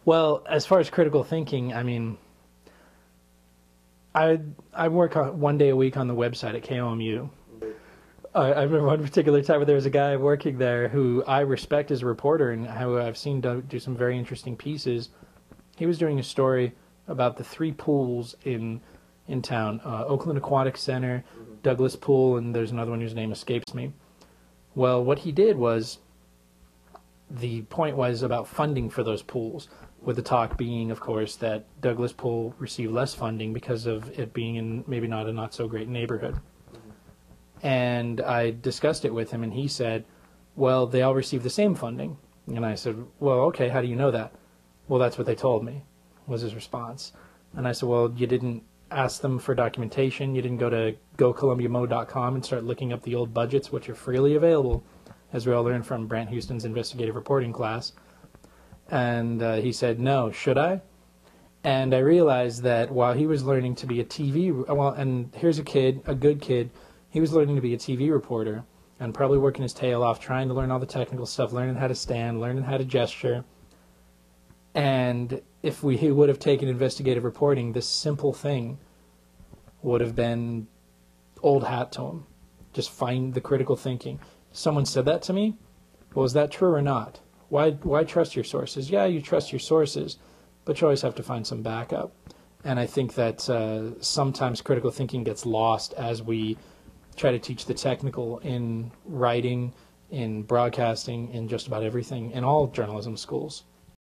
Well, as far as critical thinking, I mean, I work on 1 day a week on the website at KOMU. I remember one particular time where there was a guy working there who I respect as a reporter and who I've seen do some very interesting pieces. He was doing a story about the three pools in town, Oakland Aquatic Center, Douglas Pool, and there's another one whose name escapes me. Well, what he did was, the point was about funding for those pools, with the talk being, of course, that Douglas Pool received less funding because of it being in maybe not a not so great neighborhood. And I discussed it with him, and he said, well, they all receive the same funding. And I said, well, okay, how do you know that? Well, that's what they told me, was his response. And I said, well, you didn't ask them for documentation. You didn't go to gocolumbiamo.com and start looking up the old budgets, which are freely available, as we all learned from Brant Houston's investigative reporting class. And he said, no, should I? And I realized that while he was learning to be a and here's a kid, a good kid, he was learning to be a TV reporter and probably working his tail off, trying to learn all the technical stuff, learning how to stand, learning how to gesture. And if he would have taken investigative reporting, this simple thing would have been old hat to him. Just find the critical thinking. Someone said that to me. Well, is that true or not? Why trust your sources? Yeah, you trust your sources, but you always have to find some backup. And I think that sometimes critical thinking gets lost as we try to teach the technical in writing, in broadcasting, in just about everything, in all journalism schools.